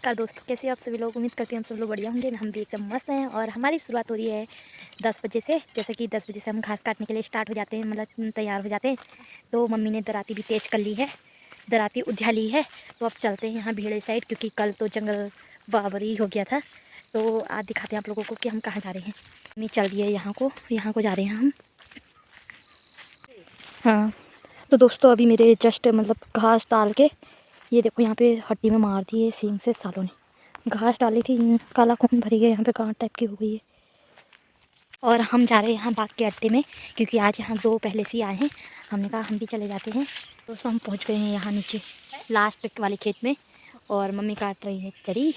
नमस्कार दोस्तों, कैसे आप सभी लोग। उम्मीद करते हैं हम सब लोग बढ़िया होंगे। हम भी एकदम मस्त हैं। और हमारी शुरुआत हो रही है 10 बजे से। जैसे कि 10 बजे से हम घास काटने के लिए स्टार्ट हो जाते हैं, मतलब तैयार हो जाते हैं। तो मम्मी ने दराती भी तेज़ कर ली है, दराती उझा ली है। तो अब चलते हैं यहाँ भीड़े साइड, क्योंकि कल तो जंगल बाबरी हो गया था। तो आज दिखाते हैं आप लोगों को कि हम कहाँ जा रहे हैं। मम्मी चल रही है यहाँ को जा रहे हैं हम। हाँ, तो दोस्तों अभी मेरे जस्ट मतलब घास डाल के, ये देखो यहाँ पे हड्डी में मार दी है सींग से सालों ने। घास डाली थी, काला खून भरी गया, यहाँ पे गांठ टाइप की हो गई है। और हम जा रहे हैं यहाँ बाग के अड्डे में, क्योंकि आज यहाँ 2 पहले से ही आए हैं। हमने कहा हम भी चले जाते हैं। दोस्तों हम पहुँच गए हैं यहाँ नीचे लास्ट वाले खेत में, और मम्मी काट रही है चरी।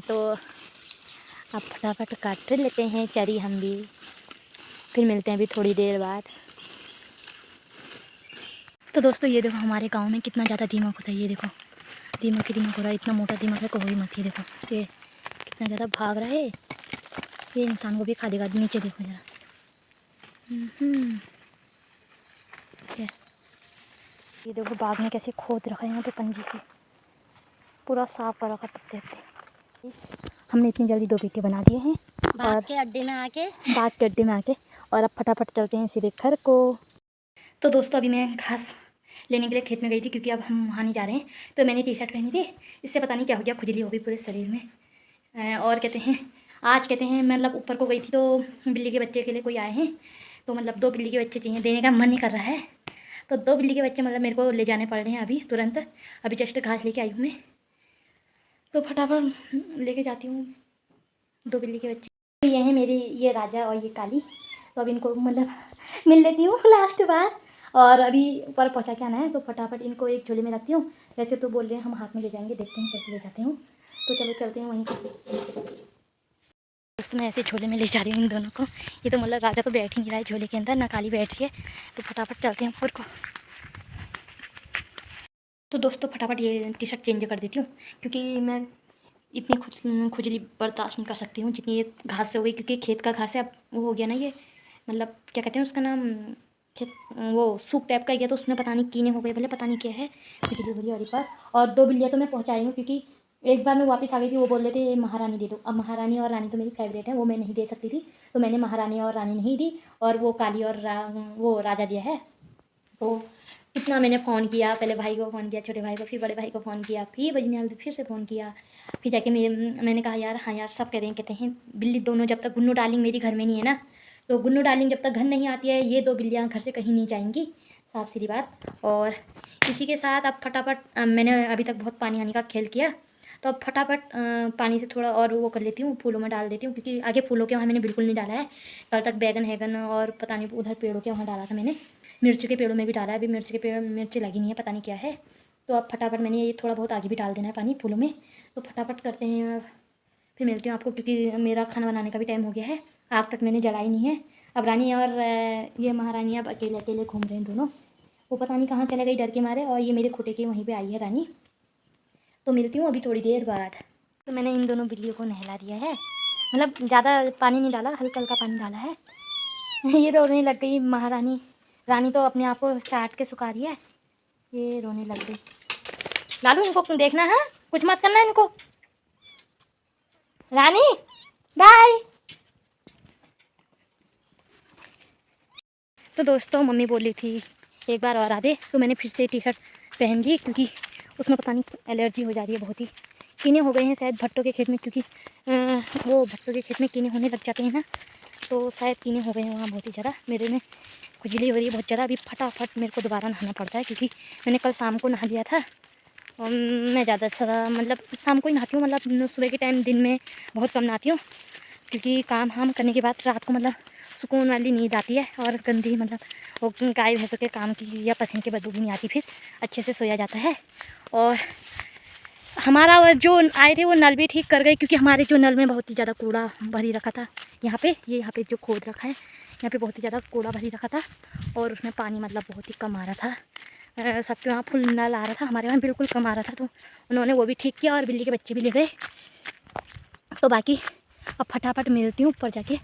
तो अब फटाफट काट लेते हैं चरी हम भी, फिर मिलते हैं अभी थोड़ी देर बाद। तो दोस्तों ये देखो हमारे गांव में कितना ज़्यादा दीमक होता है। ये देखो दीमक ही दीमक हो रहा है, इतना मोटा दीमक है कोई मत। ही देखो ये कितना ज़्यादा भाग रहा है, ये इंसान को भी खा देगा। नीचे देखो ज़रा। ये देखो बाग में कैसे खोद रखा है, यहाँ पे पंजी से पूरा साफ कर रखा पत्ते पत्ते। हमने इतनी जल्दी 2 बीटे बना दिए हैं बाग के अड्डे में आके और अब फटाफट चलते हैं सीधे घर को। तो दोस्तों अभी मैं घास लेने के लिए खेत में गई थी, क्योंकि अब हम वहाँ नहीं जा रहे हैं। तो मैंने टी शर्ट पहनी थी, इससे पता नहीं क्या हो गया, खुजली हो गई पूरे शरीर में। और कहते हैं मतलब ऊपर को गई थी, तो बिल्ली के बच्चे के लिए कोई आए हैं। तो मतलब 2 बिल्ली के बच्चे चाहिए, देने का मन नहीं कर रहा है। तो 2 बिल्ली के बच्चे मतलब मेरे को ले जाने पड़ रहे हैं अभी तुरंत। अभी जस्ट घास लेके आई हूँ मैं, तो फटाफट लेके जाती हूँ 2 बिल्ली के बच्चे। ये हैं मेरी, ये राजा और ये काली। तो अब इनको मतलब मिल लेती हूँ लास्ट बार, और अभी ऊपर पहुँचा के आना है। तो फटाफट इनको एक झोले में रखती हूँ। वैसे तो बोल रहे हैं हम हाथ में ले जाएंगे, देखते हैं कैसे ले जाते हूँ। तो चलो चलते हैं वहीं। दोस्तों मैं ऐसे झोले में ले जा रही हूँ इन दोनों को। ये तो मतलब राजा तो बैठ ही नहीं रहा है झोले के अंदर, ना काली बैठ रही है। तो फटाफट चलते हैं ऊपर को। तो दोस्तों फटाफट ये टी शर्ट चेंज कर देती हूँ, क्योंकि मैं इतनी खुजली बर्दाश्त नहीं कर सकती हूँ जितनी ये घास से हो गई। क्योंकि खेत का घास है, अब वो हो गया ना, ये मतलब क्या कहते हैं उसका नाम, खेत वो सूप टाइप का गया। तो उसमें पता नहीं कीने हो गए, भले पता नहीं क्या है, खुजली हो रही है। पर और 2 बिल्लियाँ तो मैं पहुँचाई हूँ, क्योंकि एक बार मैं वापस आ गई थी, वो बोल रहे थे महारानी दे दो। अब महारानी और रानी तो मेरी फेवरेट है, वो मैं नहीं दे सकती थी। तो मैंने महारानी और रानी नहीं दी, और वो काली और वो राजा दिया है। तो कितना मैंने फ़ोन किया, पहले भाई को फ़ोन किया, छोटे भाई को, फिर बड़े भाई को फ़ोन किया, फिर बजने फिर से फ़ोन किया। फिर जाके मैंने कहा यार, हाँ यार सब कह रहे हैं, कहते हैं बिल्ली दोनों जब तक गुन्नू डार्लिंग मेरी घर में नहीं है ना, तो गुन्नू डार्लिंग जब तक घर नहीं आती है, ये 2 बिल्लियाँ घर से कहीं नहीं जाएंगी, साफ सीधी बात। और इसी के साथ अब फटाफट मैंने अभी तक बहुत पानी आने का खेल किया। तो अब फटाफट पानी से थोड़ा और वो कर लेती हूँ, फूलों में डाल देती हूँ। क्योंकि आगे फूलों के वहाँ मैंने बिल्कुल नहीं डाला है। कल तक बैगन हैगन और पता नहीं उधर पेड़ों के वहाँ डाला था मैंने। मिर्च के पेड़ों में भी डाला है, अभी मिर्च के पेड़ मिर्च लगी नहीं है, पता नहीं क्या है। तो अब फटाफट मैंने ये थोड़ा बहुत आगे भी डाल देना है पानी फूलों में। तो फटाफट करते हैं, फिर मिलती हूँ आपको, क्योंकि मेरा खाना बनाने का भी टाइम हो गया है। आग तक मैंने जलाई नहीं है। अब रानी और ये महारानी अब अकेले अकेले घूम रहे हैं दोनों। वो पता नहीं कहाँ चले गई डर के मारे, और ये मेरे खोटे के वहीं पर आई है रानी। तो मिलती हूँ अभी थोड़ी देर बाद। तो मैंने इन दोनों बिल्लियों को नहला दिया है, मतलब ज़्यादा पानी नहीं डाला, हल्का हल्का पानी डाला है। ये रोने लग गई महारानी। रानी तो अपने आप को चाट के सुखा रही है, ये रोने लग गई। लालू इनको देखना है, कुछ मत करना इनको। रानी बाय। तो दोस्तों मम्मी बोली थी एक बार और आ दे, तो मैंने फिर से टी शर्ट पहन ली, क्योंकि उसमें पता नहीं एलर्जी हो जा रही है बहुत ही। कीने हो गए हैं शायद भट्टों के खेत में, क्योंकि वो भट्टों के खेत में कीने होने लग जाते हैं ना, तो शायद कीने हो गए हैं वहाँ बहुत ही ज़्यादा। मेरे में खुजली हो रही है बहुत ज़्यादा। अभी फटाफट मेरे को दोबारा नहाना पड़ता है, क्योंकि मैंने कल शाम को नहा लिया था। और मैं ज़्यादा मतलब शाम को ही नहाती हूँ, मतलब सुबह के टाइम दिन में बहुत कम नहाती हूँ, क्योंकि काम हम करने के बाद रात को मतलब सुकून वाली नींद आती है, और गंदी मतलब वो गाय भैंसों के काम की या पसीने की बदबू भी नहीं आती, फिर अच्छे से सोया जाता है। और हमारा जो आए थे वो नल भी ठीक कर गए, क्योंकि हमारे जो नल में बहुत ही ज़्यादा कूड़ा भरी रखा था। यहाँ पे जो खोद रखा है, यहाँ पे बहुत ही ज़्यादा कूड़ा भरी रखा था, और उसमें पानी मतलब बहुत ही कम आ रहा था। सबके वहाँ फुल नल आ रहा था, हमारे वहाँ बिल्कुल कम आ रहा था। तो उन्होंने वो भी ठीक किया, और बिल्ली के बच्चे भी ले गए। तो बाकी अब फटाफट मिलती हूँ ऊपर जाके,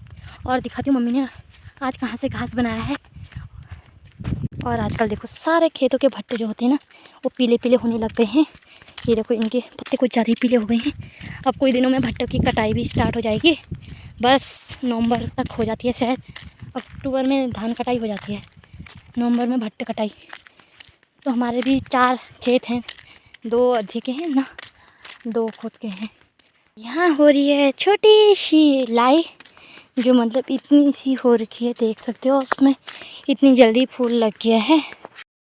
और दिखाती हूँ मम्मी ने आज कहाँ से घास बनाया है। और आजकल देखो सारे खेतों के भट्टे जो होते हैं ना, वो पीले पीले होने लग गए हैं, ये देखो इनके पत्ते कुछ ज़्यादा ही पीले हो गए हैं। अब कुछ दिनों में भट्टों की कटाई भी स्टार्ट हो जाएगी। बस नवंबर तक हो जाती है शायद। अक्टूबर में धान कटाई हो जाती है, नवंबर में भट्टे कटाई। तो हमारे भी 4 खेत हैं, 2 अधिक के हैं ना, 2 खुद के हैं। यहाँ हो रही है छोटी सी लाई, जो मतलब इतनी सी हो रखी है, देख सकते हो। उसमें इतनी जल्दी फूल लग गया है।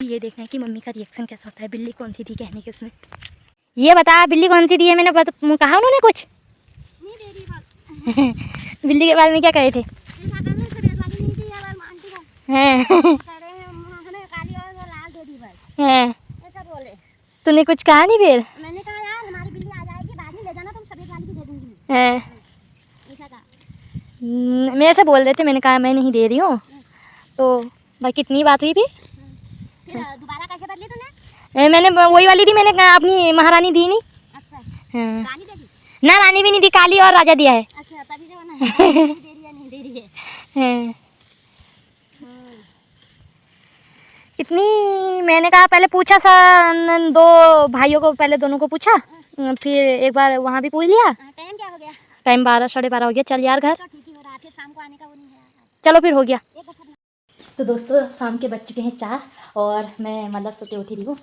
ये देखना है कि मम्मी का रिएक्शन कैसा होता है। बिल्ली कौन सी थी कहने के उसमें, ये बता बिल्ली कौन सी थी है। मैंने कहा उन्होंने कुछ नहीं दे रही बात। बिल्ली के बारे में क्या कहे थे? हैं काली और लाल दे दी बस, हैं ऐसा बोले। तूने कुछ कहा नहीं फिर? मैंने कहा यार हमारी बिल्ली आ जाएगी, बाद में ले जाना, तुम सफेद वाली भी दे दूंगी, हैं ऐसा कहा। मेरे से बोल रहे थे, मैंने कहा मैं नहीं दे रही हूँ। तो भाई कितनी बात हुई थी? फिर दोबारा कैसे बदली तूने? मैंने वही वाली दी, मैंने कहा अपनी महारानी दी नहीं। अच्छा, हाँ। रानी दे दी? ना रानी भी नहीं दी, काली और राजा दिया है। अच्छा, तभी से बना है, दे रही है नहीं दे रही है। हैं। इतनी मैंने कहा पहले पूछा सा 2 भाइयों को, पहले दोनों को पूछा, फिर एक बार वहाँ भी पूछ लिया। टाइम क्या हो गया? टाइम 12 साढ़े 12 हो गया। चल यार घर, तो ठीक ही हो रहा, फिर शाम को आने का वो नहीं है। चलो फिर हो गया। एक बच्चा तो दोस्तों शाम के बज चुके हैं 4 और मैं मतलब सोते उठी रही हूँ।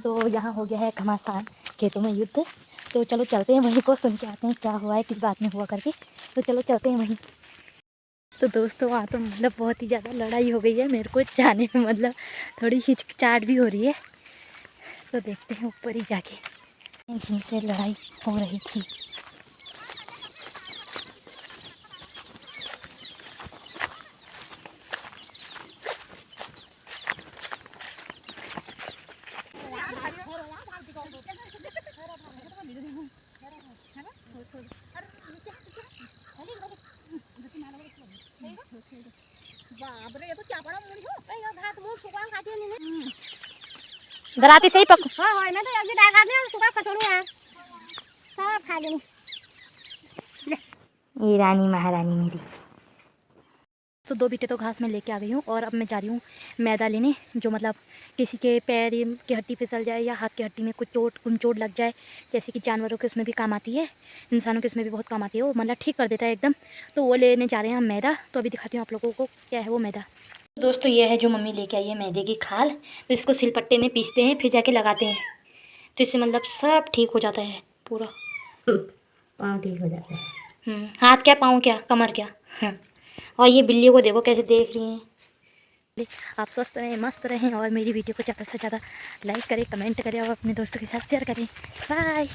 तो यहाँ हो गया है घमासान, खेतों में युद्ध। तो चलो चलते हैं वहीं को, सुन के आते हैं क्या हुआ है, किस बात में हुआ करके। तो चलो चलते हैं वहीं। तो दोस्तों वहाँ तो मतलब बहुत ही ज़्यादा लड़ाई हो गई है। मेरे को जाने में मतलब थोड़ी हिचकिचाहट भी हो रही है। तो देखते हैं ऊपर ही जाके, जिनसे लड़ाई हो रही थी। बाप रे, ये तो क्या बड़ा मुड़ी हो। ये घास मुंह सुबह खाती है नहीं। दराती से ही पक। हां हां, मैं तो अभी डाल करने सुबह कटोरी है, सब खा लेनी। ये रानी महारानी मेरी। तो 2 बीटे तो घास में लेके आ गई हूँ और अब मैं जा रही हूँ मैदा लेने, जो मतलब किसी के पैर की हड्डी फिसल जाए या हाथ की हड्डी में कुछ चोट लग जाए, जैसे कि जानवरों के उसमें भी काम आती है, इंसानों के उसमें भी बहुत काम आती है, वो मतलब ठीक कर देता है एकदम। तो वो लेने जा रहे हैं हम मैदा। तो अभी दिखाती हूँ आप लोगों को क्या है वो मैदा। दोस्तों ये है जो मम्मी लेके आई है मैदे की खाल। तो इसको सिलपट्टे में पीसते हैं, फिर जाके लगाते हैं। तो इससे मतलब सब ठीक हो जाता है पूरा। पाँव ठीक हो जाता है। हाथ क्या, पाँव क्या, कमर क्या। हाँ। और ये बिल्ली को देखो कैसे देख रही हैं। आप स्वस्थ रहें, मस्त रहें और मेरी वीडियो को ज़्यादा से ज़्यादा लाइक करें, कमेंट करें और अपने दोस्तों के साथ शेयर करें। बाय।